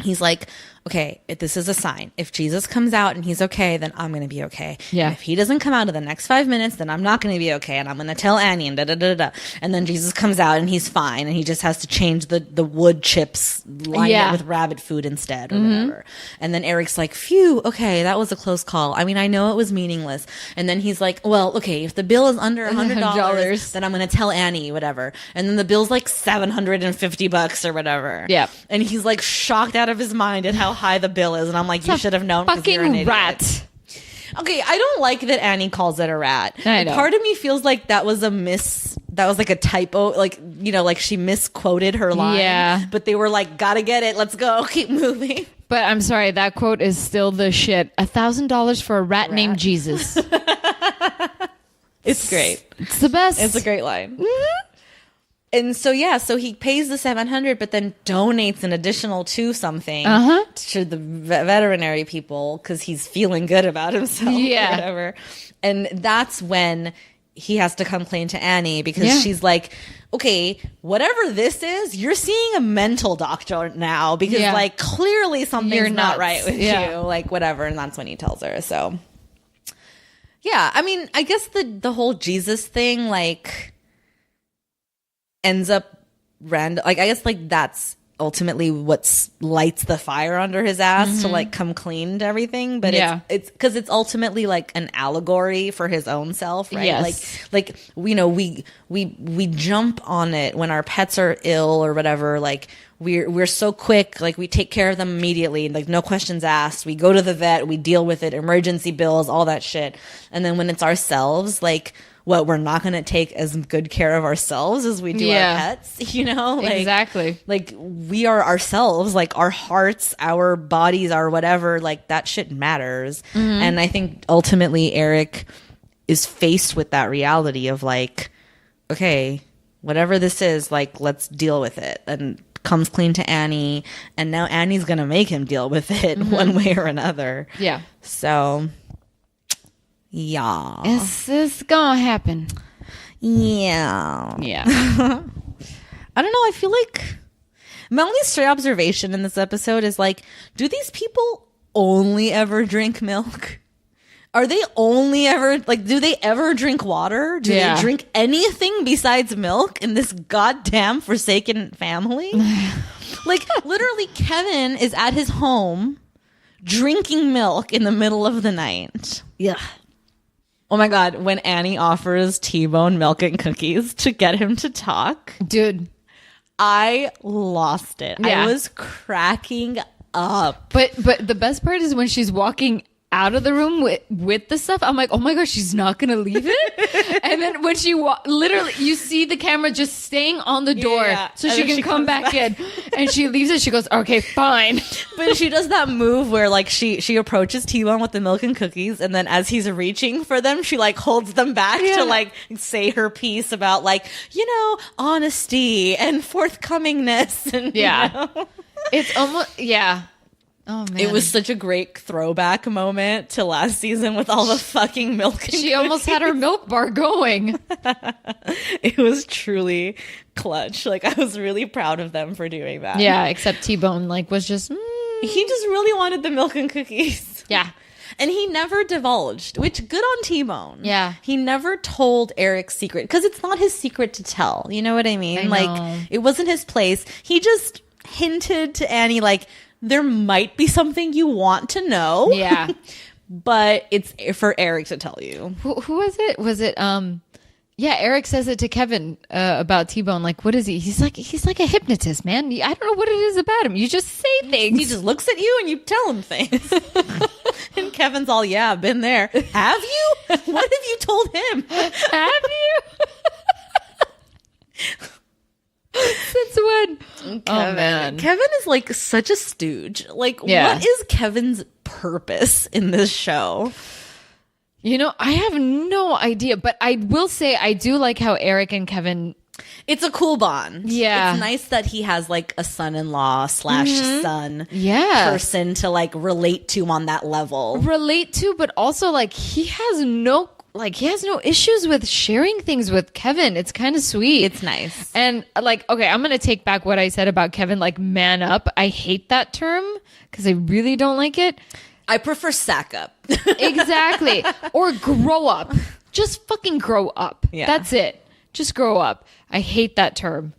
he's like, okay, if this is a sign. If Jesus comes out and he's okay, then I'm going to be okay. Yeah. And if he doesn't come out in the next 5 minutes, then I'm not going to be okay. And I'm going to tell Annie and da-da-da-da. And then Jesus comes out and he's fine. And he just has to change the wood chips, line it with rabbit food instead or whatever. And then Eric's like, phew, okay, that was a close call. I mean, I know it was meaningless. And then he's like, well, okay, if the bill is under $100, then I'm going to tell Annie, whatever. And then the bill's like $750 or whatever. Yeah. And he's like shocked out of his mind at how high the bill is. And I'm like, you should have known. 'Cause you're an Fucking idiot. rat. Okay, I don't like that Annie calls it a rat. I know. Part of me feels like that was like a typo, like, like she misquoted her line. Yeah. But they were like, gotta get it, let's go, keep moving. But I'm sorry, that quote is still the shit. $1,000 for a rat named Jesus. It's great. It's the best. It's a great line. And so he pays the $700, but then donates an additional to something to the veterinary people because he's feeling good about himself. Yeah. Or whatever. And that's when he has to come clean to Annie because she's like, okay, whatever this is, you're seeing a mental doctor now because like clearly something's You're not nuts. right with you, like whatever. And that's when he tells her. So yeah, I mean, I guess the whole Jesus thing, like, ends up random. Like, I guess like that's ultimately what lights the fire under his ass to like come clean to everything. But it's because it's ultimately like an allegory for his own self, right? Yes. Like we jump on it when our pets are ill or whatever. Like we're so quick, like we take care of them immediately, like no questions asked. We go to the vet, we deal with it, emergency bills, all that shit. And then when it's ourselves, like, what, we're not going to take as good care of ourselves as we do our pets, Like, exactly. Like, we are ourselves, like, our hearts, our bodies, our whatever, like, that shit matters. And I think ultimately Eric is faced with that reality of, like, okay, whatever this is, like, let's deal with it. And comes clean to Annie, and now Annie's gonna make him deal with it one way or another. Yeah. So, yeah. It's gonna happen. Yeah. Yeah. I don't know. I feel like my only stray observation in this episode is like, do these people only ever drink milk? Are they only ever, like, do they ever drink water? Do they drink anything besides milk in this goddamn forsaken family? Like, literally, Kevin is at his home drinking milk in the middle of the night. Yeah. Oh my God, when Annie offers T-Bone milk and cookies to get him to talk. Dude. I lost it. Yeah. I was cracking up. But the best part is when she's walking out of the room with the stuff, I'm like, oh my gosh, she's not gonna leave it. And then when she literally, you see the camera just staying on the door so and she can come back in, and she leaves it. She goes, okay, fine. But she does that move where like she approaches T-Bone with the milk and cookies, and then as he's reaching for them, she like holds them back to like say her piece about like, you know, honesty and forthcomingness, and you know? It's almost Oh man, it was such a great throwback moment to last season with all the fucking milk. And she almost had her milk bar going. It was truly clutch. Like, I was really proud of them for doing that. Yeah, except T-Bone like was just he just really wanted the milk and cookies. Yeah. And he never divulged, which good on T-Bone. Yeah. He never told Eric's secret because it's not his secret to tell. You know what I mean? I know. Like, it wasn't his place. He just hinted to Annie like, there might be something you want to know. Yeah. But it's for Eric to tell you. Who was it? Was it Eric says it to Kevin about T-Bone. Like, what is he? He's like a hypnotist, man. I don't know what it is about him. You just say things. He just looks at you and you tell him things. And Kevin's all, yeah, I've been there. Have you? What have you told him? Have you? Since when? Kevin. Oh man, Kevin is like such a stooge. Like, what is Kevin's purpose in this show? You know, I have no idea, but I will say I do like how Eric and Kevin. It's a cool bond. Yeah. It's nice that he has like a son-in-law / son person to like relate to on that level. Relate to, but also like he has no issues with sharing things with Kevin. It's kind of sweet. It's nice. And like, okay, I'm going to take back what I said about Kevin, like man up. I hate that term because I really don't like it. I prefer sack up. Exactly. Or grow up. Just fucking grow up. Yeah. That's it. Just grow up. I hate that term.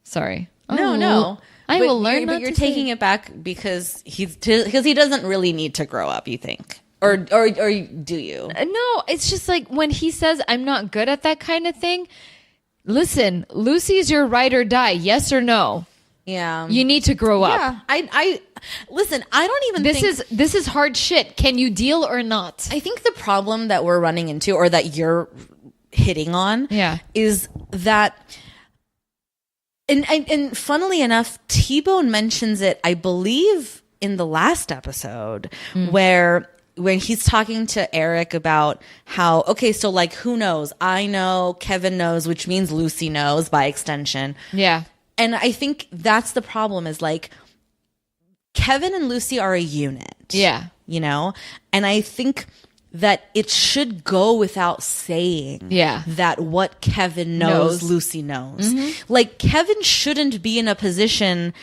Sorry. No. I will learn. But you're taking it back because he doesn't really need to grow up, you think. Or do you? No, it's just like when he says I'm not good at that kind of thing. Listen, Lucy's your ride or die. Yes or no? Yeah. You need to grow up. Yeah. I listen, I don't even think this is hard shit. Can you deal or not? I think the problem that we're running into, or that you're hitting on, is that and funnily enough, T-Bone mentions it, I believe, in the last episode, where when he's talking to Eric about how, okay, so like, who knows? I know, Kevin knows, which means Lucy knows by extension. Yeah. And I think that's the problem, is like, Kevin and Lucy are a unit. Yeah. You know? And I think that it should go without saying that what Kevin knows. Lucy knows. Mm-hmm. Like, Kevin shouldn't be in a position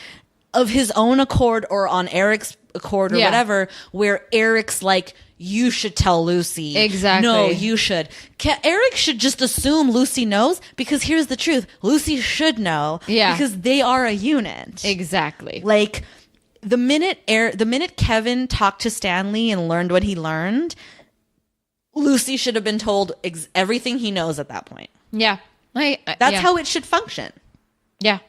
of his own accord or on Eric's accord or whatever, where Eric's like, you should tell Lucy. Exactly. No, you should. Eric should just assume Lucy knows, because here's the truth. Lucy should know. Yeah. Because they are a unit. Exactly. Like, the minute Kevin talked to Stanley and learned what he learned, Lucy should have been told everything he knows at that point. Yeah. That's how it should function. Yeah.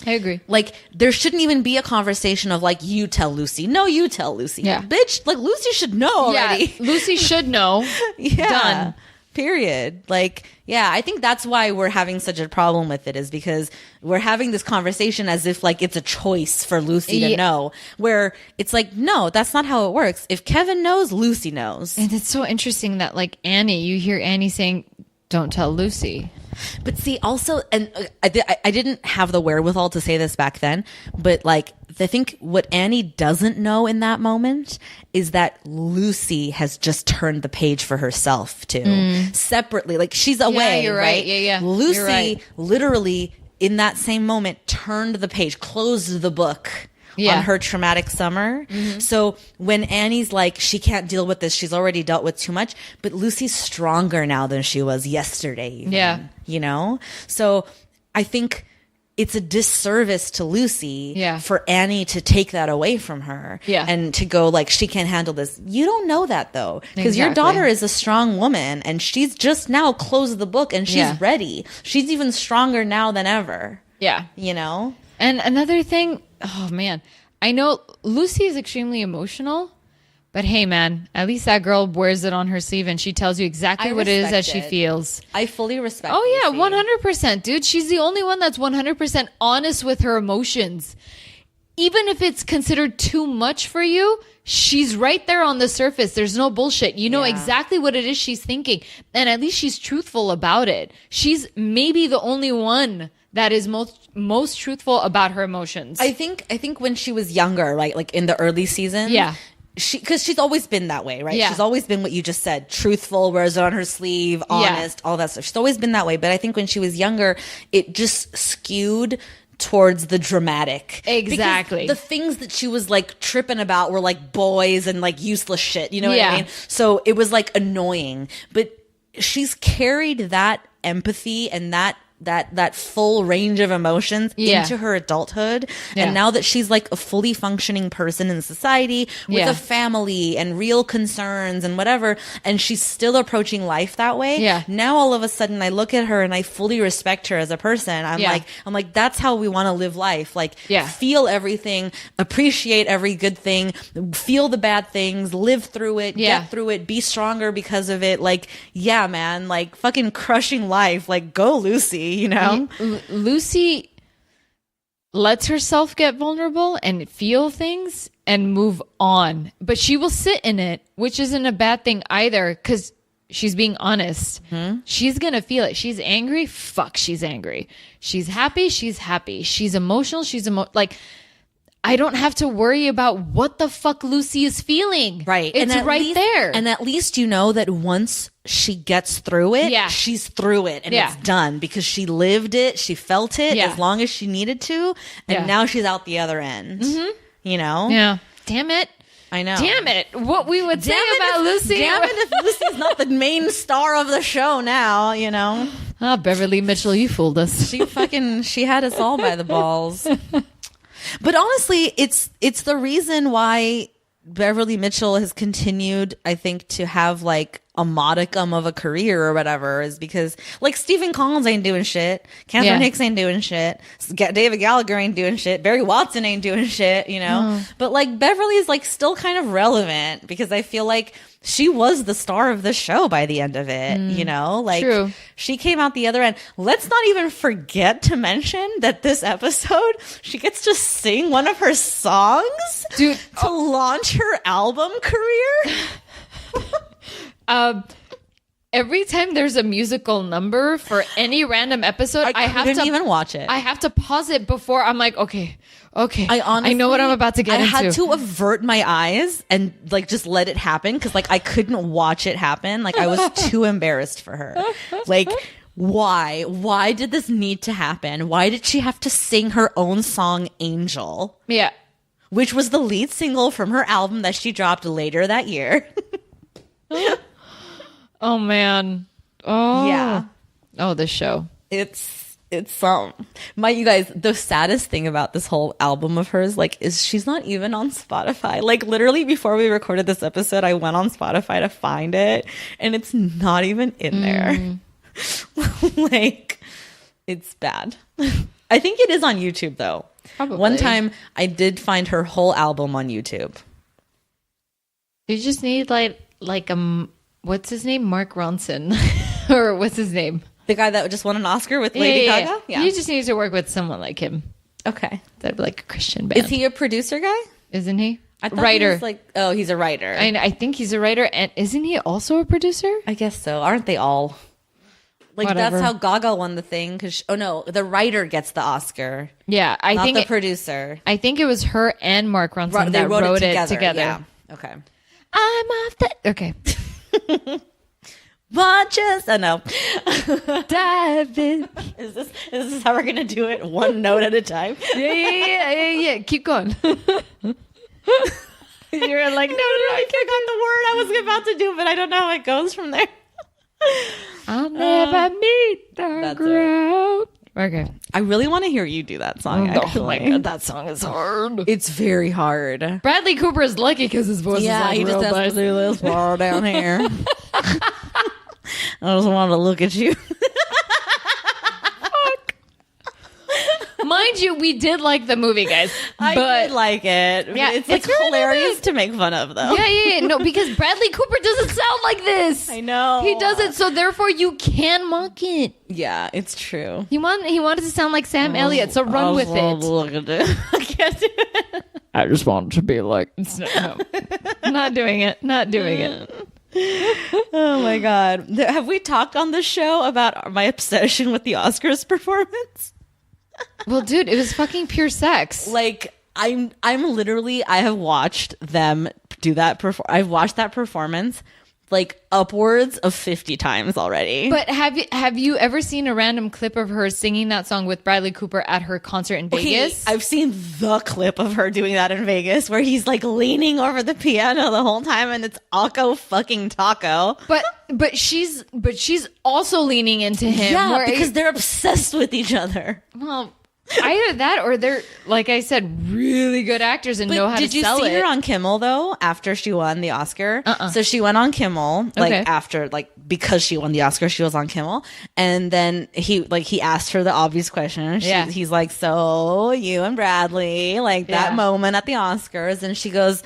I agree. Like, there shouldn't even be a conversation of like, you tell Lucy. No, you tell Lucy. Yeah. Bitch, like, Lucy should know already. Yeah. Lucy should know. Yeah. Done. Period. Like, yeah, I think that's why we're having such a problem with it, is because we're having this conversation as if like it's a choice for Lucy to know, where it's like, no, that's not how it works. If Kevin knows, Lucy knows. And it's so interesting that like Annie, you hear Annie saying, don't tell Lucy. But see, also, and I didn't have the wherewithal to say this back then, but like, I think what Annie doesn't know in that moment is that Lucy has just turned the page for herself too, separately. Like, she's away, you're right. Yeah. Lucy You're right. literally in that same moment turned the page, closed the book. Yeah. On her traumatic summer. So when Annie's like, she can't deal with this, she's already dealt with too much, but Lucy's stronger now than she was yesterday. Even, Yeah. you know? So I think it's a disservice to Lucy for Annie to take that away from her and to go like, she can't handle this. You don't know that though, because your daughter is a strong woman and she's just now closed the book and she's ready. She's even stronger now than ever. Yeah. You know? And another thing, oh man, I know Lucy is extremely emotional, but hey man, at least that girl wears it on her sleeve and she tells you exactly what it is that she feels. I fully respect. Oh yeah, Lucy. 100%, dude. She's the only one that's 100% honest with her emotions. Even if it's considered too much for you, she's right there on the surface. There's no bullshit. You know exactly what it is she's thinking. And at least she's truthful about it. She's maybe the only one that is most truthful about her emotions. I think when she was younger, like in the early season, because she's always been that way, right? Yeah. She's always been what you just said, truthful, wears it on her sleeve, honest, all that stuff. She's always been that way. But I think when she was younger, it just skewed towards the dramatic. Exactly. Because the things that she was like tripping about were like boys and like useless shit. You know what I mean? So it was like annoying. But she's carried that empathy and that full range of emotions into her adulthood. And now that she's like a fully functioning person in society with a family and real concerns and whatever, and she's still approaching life that way. Now all of a sudden I look at her and I fully respect her as a person. I'm like, that's how we want to live life. Like feel everything, appreciate every good thing, feel the bad things, live through it, get through it, be stronger because of it. Like, yeah, man, like fucking crushing life. Like, go Lucy. You know, Lucy lets herself get vulnerable and feel things and move on, but she will sit in it, which isn't a bad thing either, because she's being honest. She's gonna feel it. She's angry. Fuck, she's angry. She's happy. She's happy. She's emotional. Like, I don't have to worry about what the fuck Lucy is feeling. Right. It's right there. And at least you know that once she gets through it, she's through it and it's done because she lived it. She felt it as long as she needed to. And now she's out the other end. You know? Yeah. Damn it. I know. Damn it. What we would say about Lucy. Damn it if Lucy's not the main star of the show now, you know? Ah, Beverly Mitchell, you fooled us. She had us all by the balls. But honestly, it's the reason why Beverly Mitchell has continued, I think, to have like a modicum of a career or whatever, is because like Stephen Collins ain't doing shit, Catherine Hicks ain't doing shit, David Gallagher ain't doing shit, Barry Watson ain't doing shit, you know. But like Beverly's like still kind of relevant because I feel like she was the star of the show by the end of it, you know? Like, true. She came out the other end. Let's not even forget to mention that this episode, she gets to sing one of her songs to launch her album career. Every time there's a musical number for any random episode, I have to even watch it. I have to pause it before I'm like, okay. I know what I'm about to get into. I had to avert my eyes and like just let it happen because like I couldn't watch it happen. Like I was too embarrassed for her. Like, why? Why did this need to happen? Why did she have to sing her own song, Angel? Yeah. Which was the lead single from her album that she dropped later that year. Oh man. Oh yeah. Oh, this show. It's you guys, the saddest thing about this whole album of hers, like, is she's not even on Spotify. Like, literally before we recorded this episode, I went on Spotify to find it, and it's not even in there. Like, it's bad. I think it is on YouTube, though. Probably. One time, I did find her whole album on YouTube. You just need, what's his name? Mark Ronson. Or what's his name? The guy that just won an Oscar with Lady Gaga? Yeah. You just need to work with someone like him. Okay. That'd be like a Christian band. Is he a producer guy? Isn't he? I thought writer. He was he's a writer. I think he's a writer. And isn't he also a producer? I guess so. Aren't they all? Like Whatever. that's how Gaga won the thing. Because the writer gets the Oscar. Yeah, I not think the producer. I think it was her and Mark Ronson They that wrote it together. Yeah. Okay. I'm off the okay. Watches. I know. Dive in. Is this how we're gonna do it? One note at a time. Yeah. Keep going. You're like, no, I forgot the word I was about to do, but I don't know how it goes from there. I'll never meet the That's ground. Okay. I really want to hear you do that song. Oh my god, that song is hard. It's very hard. Bradley Cooper is lucky because his voice is like he real just has to do this bar down here. I just want to look at you. Mind you, we did like the movie, guys. I but did like it. Yeah, It's like it's really hilarious good. to make fun of, though. yeah. No, because Bradley Cooper doesn't sound like this. I know. He doesn't, so therefore you can mock it. Yeah, it's true. He wanted to sound like Sam Elliott, so run with it. Look at it. I can't do it. I just wanted to be like, no. Not doing it. Oh my god. Have we talked on this show about my obsession with the Oscars performance? Well, dude, it was fucking pure sex. Like I'm literally I have watched them do that I've watched that performance like upwards of 50 times already. But have you ever seen a random clip of her singing that song with Bradley Cooper at her concert in Vegas? I've seen the clip of her doing that in Vegas where he's like leaning over the piano the whole time and it's Akko fucking Taco. But she's also leaning into him. Yeah, because they're obsessed with each other. Well, either that or they're, like I said, really good actors and know how to sell it. Did you see her on Kimmel though after she won the Oscar? So she went on Kimmel after because she won the Oscar, she was on Kimmel, and then he asked her the obvious question. He's like, "So you and Bradley that moment at the Oscars?" And she goes,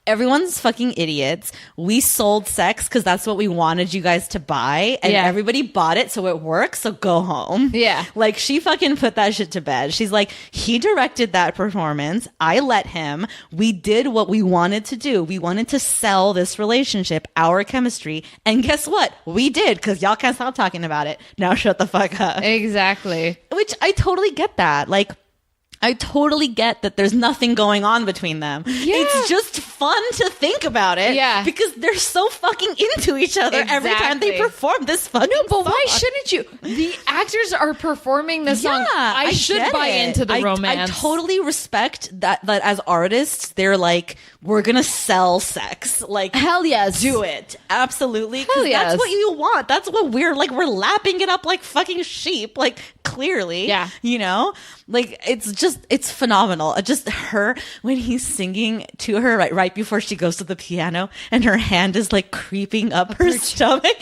"Everyone's fucking idiots. We sold sex because that's what we wanted you guys to buy, and everybody bought it, so it works. So go home." Yeah, like she fucking put that shit to bed. She's like, he directed that performance. I let him. We did what we wanted to do. We wanted to sell this relationship, our chemistry, and guess what? We did because y'all can't stop talking about it. Now shut the fuck up. Exactly. Which I totally get that. Like, I totally get that there's nothing going on between them. Yeah. It's just fun to think about it. Yeah. Because they're so fucking into each other every time they perform this fucking No, but song. why shouldn't you? The actors are performing the song. I should buy into the romance. I totally respect that as artists, they're like, we're going to sell sex. Like, hell yes. Do it. Absolutely. Hell yes. That's what you want. That's what we're lapping it up like fucking sheep. Like, clearly. Yeah. You know? Like, it's phenomenal. Just her, when he's singing to her right before she goes to the piano and her hand is like creeping up her stomach.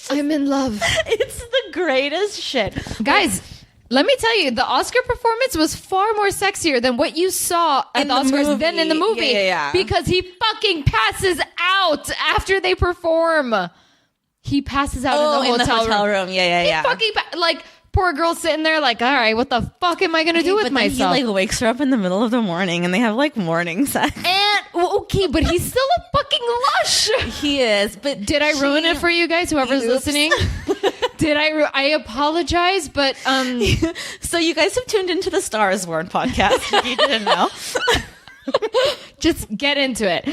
I'm in love. It's the greatest shit. Guys, let me tell you, the Oscar performance was far more sexier than what you saw at the Oscars than in the movie. Yeah. Because he fucking passes out after they perform. He passes out in the hotel room. Yeah. He fucking poor girl sitting there like, all right, what the fuck am I gonna do with myself? He wakes her up in the middle of the morning and they have morning sex. And okay, but he's still a fucking lush. He is. But did I ruin it for you guys? Whoever's listening, did I apologize, but So you guys have tuned into the Star is Born podcast. If you didn't know, just get into it.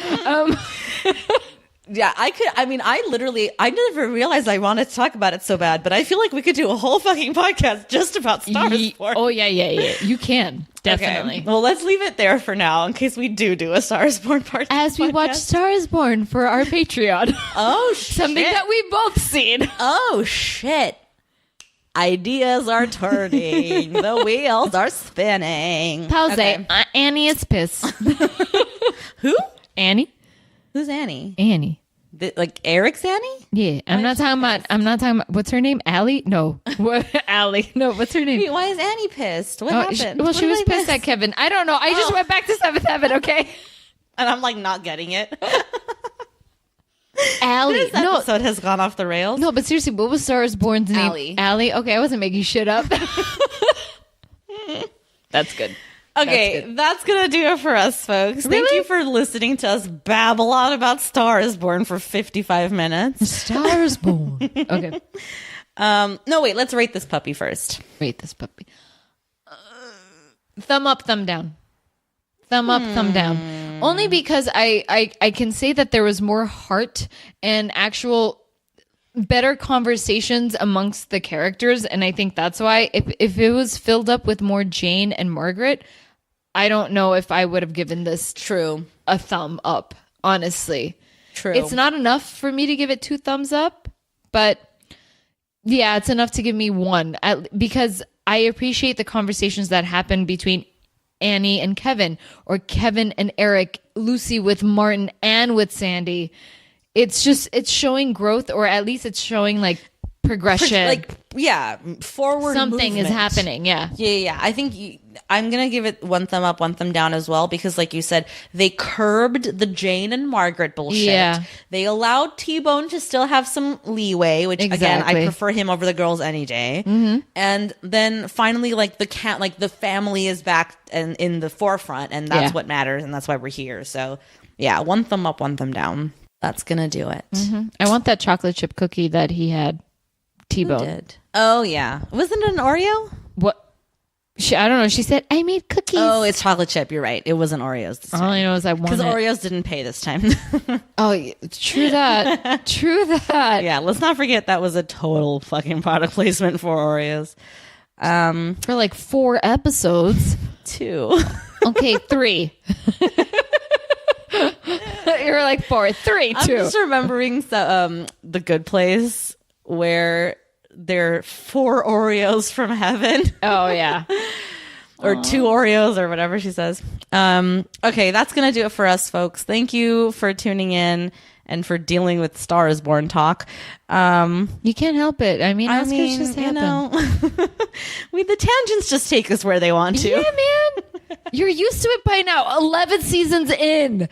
Yeah, I never realized I wanted to talk about it so bad, but I feel like we could do a whole fucking podcast just about Star is Born. Oh, yeah. You can. Definitely. Okay. Well, let's leave it there for now in case we do a Star is Born part. As we watch Star is Born for our Patreon. Oh, shit. Something that we've both seen. Oh, shit. Ideas are turning. The wheels are spinning. Pause. Okay. Annie is pissed. Who? Annie. Who's Annie? Annie. Like Eric's Annie? Yeah, I'm not talking about. What's her name? Allie? No, what? Allie? No, what's her name? Wait, why is Annie pissed? What happened? She was pissed at Kevin. I don't know. I just went back to Seventh Heaven. Okay, and I'm not getting it. Allie. This episode has gone off the rails. No, but seriously, what was Star is Born's name? Allie. Allie. Okay, I wasn't making shit up. That's good. Okay, that's going to do it for us, folks. Really? Thank you for listening to us babble on about Star is Born for 55 minutes. Star is Born. Okay. No, wait, let's rate this puppy first. Rate this puppy. Thumb up, thumb down. Thumb up, thumb down. Only because I can say that there was more heart and actual better conversations amongst the characters, and I think that's why if it was filled up with more Jane and Margaret, I don't know if I would have given this a thumb up, honestly. True. It's not enough for me to give it 2 thumbs up, but yeah, it's enough to give me 1 because I appreciate the conversations that happen between Annie and Kevin, or Kevin and Eric, Lucy with Martin and with Sandy. It's showing growth, or at least it's showing like progression. Forward something movement is happening. Yeah. I think I'm gonna give it 1 thumb up, 1 thumb down as well, because like you said, they curbed the Jane and Margaret bullshit. Yeah. They allowed T-Bone to still have some leeway, which again, I prefer him over the girls any day. And then finally, like the family is back and in the forefront, and that's what matters, and that's why we're here. So yeah, 1 thumb up, 1 thumb down. That's gonna do it. I want that chocolate chip cookie that he had. T-Bone did. Oh yeah, wasn't it an Oreo? What? I don't know. She said, I made cookies. Oh, it's chocolate chip. You're right. It wasn't Oreos this time. All I know is I wanted... Because Oreos didn't pay this time. Oh, true that. True that. Yeah, let's not forget that was a total fucking product placement for Oreos. For like 4 episodes. 2. Okay, 3. You were like 4, 3, 2. I'm just remembering The Good Place, where they're 4 Oreos from heaven. Oh, yeah. Or 2 Oreos or whatever she says. Okay, that's going to do it for us, folks. Thank you for tuning in and for dealing with Star is Born talk. You can't help it. I mean, Oscars just happen. The tangents just take us where they want to. Yeah, man. You're used to it by now. 11 seasons in.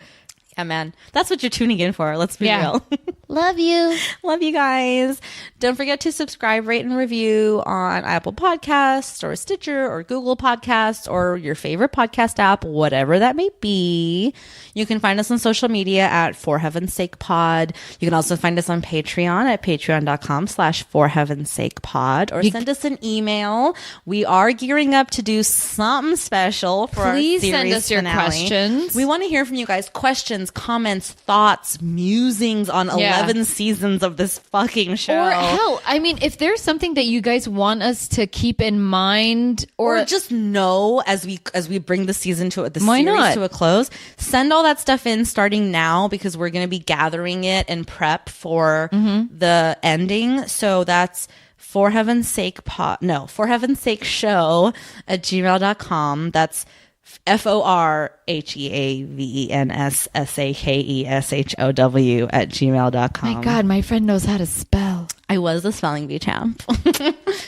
Yeah, man. That's what you're tuning in for. Let's be real. Love you. Love you guys. Don't forget to subscribe, rate, and review on Apple Podcasts or Stitcher or Google Podcasts or your favorite podcast app, whatever that may be. You can find us on social media at For Heaven's Sake Pod. You can also find us on Patreon at patreon.com/For Heaven's Sake Pod, or send us an email. We are gearing up to do something special for our series Please send us your finale. questions. We want to hear from you guys. Questions, comments, thoughts, musings on 11 seasons of this fucking show. Or hell, I mean, if there's something that you guys want us to keep in mind, or just know as we bring the season to the Why series not? to a close, send all that stuff in starting now, because we're going to be gathering it and prep for the ending. So that's For Heaven's Sake For Heaven's Sake Show at gmail.com. That's FORHEAVENSSAKESHOW at gmail.com. my God, my friend knows how to spell. I was the spelling bee champ.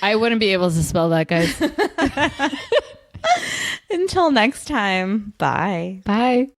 I wouldn't be able to spell that, guys. Until next time, bye. Bye.